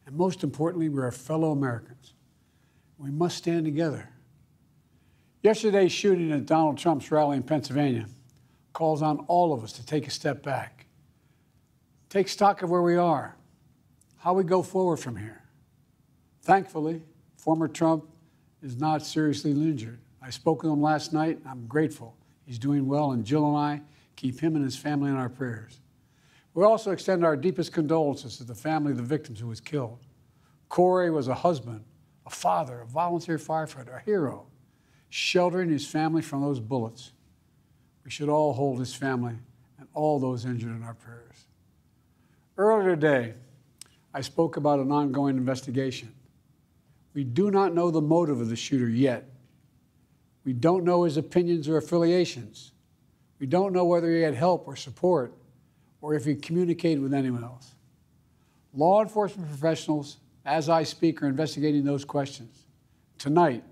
And most importantly, we are fellow Americans. We must stand together. Yesterday's shooting at Donald Trump's rally in Pennsylvania calls on all of us to take a step back, take stock of where we are, how we go forward from here. Thankfully, former Trump is not seriously injured. I spoke with him last night. I'm grateful. He's doing well, and Jill and I keep him and his family in our prayers. We also extend our deepest condolences to the family of the victims who was killed. Corey was a husband, a father, a volunteer firefighter, a hero, sheltering his family from those bullets. We should all hold his family and all those injured in our prayers. Earlier today, I spoke about an ongoing investigation. We do not know the motive of the shooter yet. We don't know his opinions or affiliations. We don't know whether he had help or support or if he communicated with anyone else. Law enforcement professionals, as I speak, are investigating those questions. Tonight,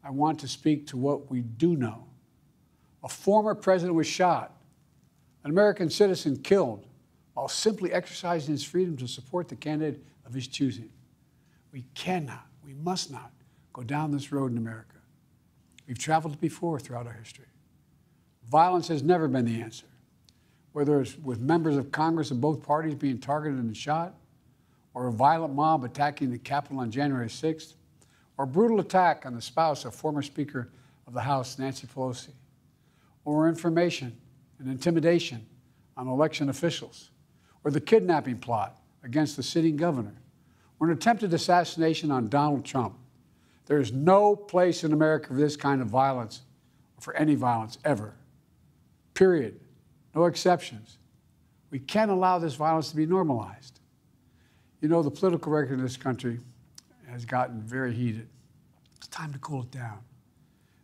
I want to speak to what we do know. A former president was shot, an American citizen killed, while simply exercising his freedom to support the candidate of his choosing. We cannot, we must not go down this road in America. We've traveled it before throughout our history. Violence has never been the answer. Whether it's with members of Congress of both parties being targeted and shot, or a violent mob attacking the Capitol on January 6th, or a brutal attack on the spouse of former Speaker of the House, Nancy Pelosi, or information and intimidation on election officials, or the kidnapping plot against the sitting governor, or an attempted assassination on Donald Trump. There is no place in America for this kind of violence, or for any violence ever. Period. No exceptions. We can't allow this violence to be normalized. You know, the political record in this country has gotten very heated. It's time to cool it down.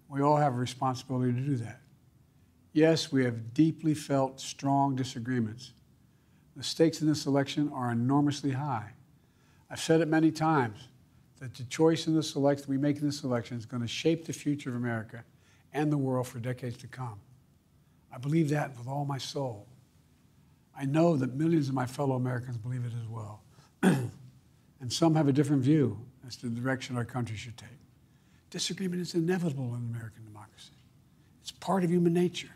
We all have a responsibility to do that. Yes, we have deeply felt strong disagreements. The stakes in this election are enormously high. I've said it many times that the choice in this election we make in this election is going to shape the future of America and the world for decades to come. I believe that with all my soul. I know that millions of my fellow Americans believe it as well. And some have a different view as to the direction our country should take. Disagreement is inevitable in American democracy. It's part of human nature.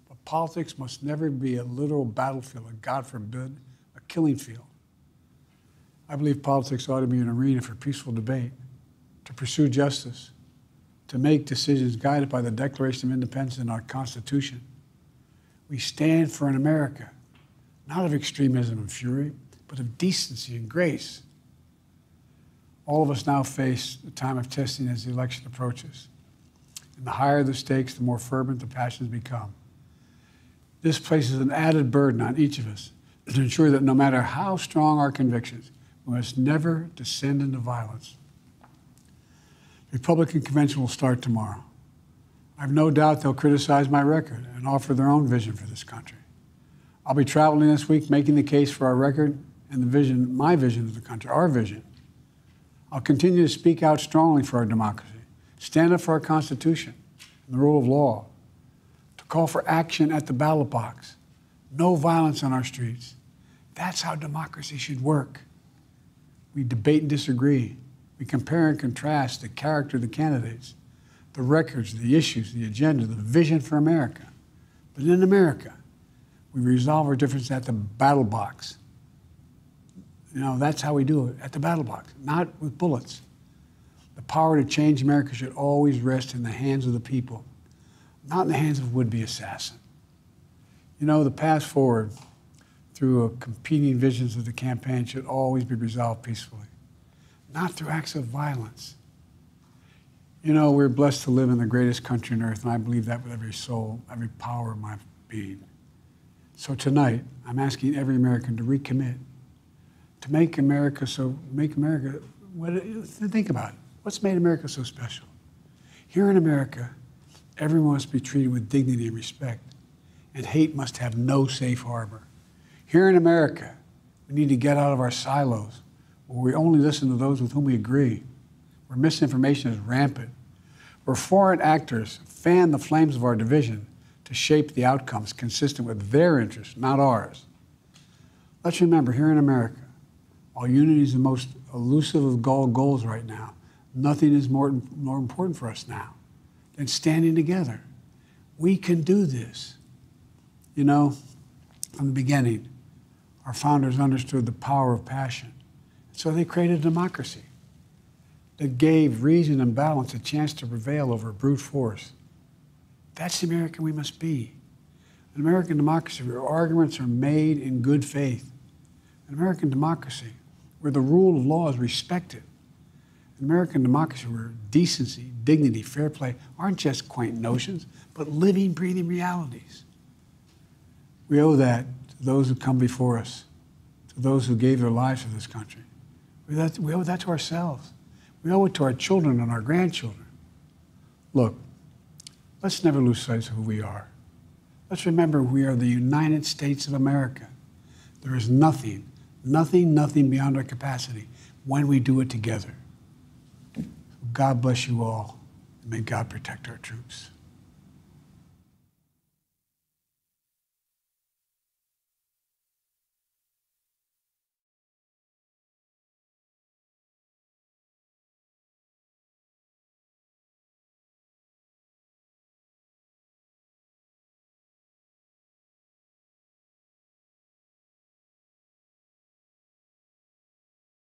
But politics must never be a literal battlefield, or God forbid, a killing field. I believe politics ought to be an arena for peaceful debate, to pursue justice, to make decisions guided by the Declaration of Independence and our Constitution. We stand for an America, not of extremism and fury, but of decency and grace. All of us now face a time of testing as the election approaches. And the higher the stakes, the more fervent the passions become. This places an added burden on each of us to ensure that no matter how strong our convictions, we must never descend into violence. The Republican convention will start tomorrow. I have no doubt they'll criticize my record and offer their own vision for this country. I'll be traveling this week making the case for our record and the vision, my vision of the country, our vision. I'll continue to speak out strongly for our democracy, stand up for our Constitution and the rule of law, to call for action at the ballot box, no violence on our streets. That's how democracy should work. We debate and disagree. We compare and contrast the character of the candidates, the records, the issues, the agenda, the vision for America. But in America, we resolve our differences at the battle box. You know, that's how we do it, at the battle box, not with bullets. The power to change America should always rest in the hands of the people, not in the hands of a would-be assassin. You know, the path forward through competing visions of the campaign should always be resolved peacefully, not through acts of violence. You know, we're blessed to live in the greatest country on earth, and I believe that with every soul, every power of my being. So tonight, I'm asking every American to recommit, to think about it. What's made America so special? Here in America, everyone must be treated with dignity and respect, and hate must have no safe harbor. Here in America, we need to get out of our silos, where we only listen to those with whom we agree, where misinformation is rampant, where foreign actors fan the flames of our division to shape the outcomes consistent with their interests, not ours. Let's remember, here in America, While unity is the most elusive of all goals right now, nothing is more important for us now than standing together. We can do this. You know, from the beginning, our founders understood the power of passion. So they created a democracy that gave reason and balance a chance to prevail over brute force. That's the American we must be. An American democracy where arguments are made in good faith. An American democracy where the rule of law is respected. An American democracy where decency, dignity, fair play aren't just quaint notions, but living, breathing realities. We owe that to those who come before us, to those who gave their lives for this country. We owe that to ourselves. We owe it to our children and our grandchildren. Look, let's never lose sight of who we are. Let's remember we are the United States of America. There is nothing beyond our capacity when we do it together. God bless you all, and may God protect our troops.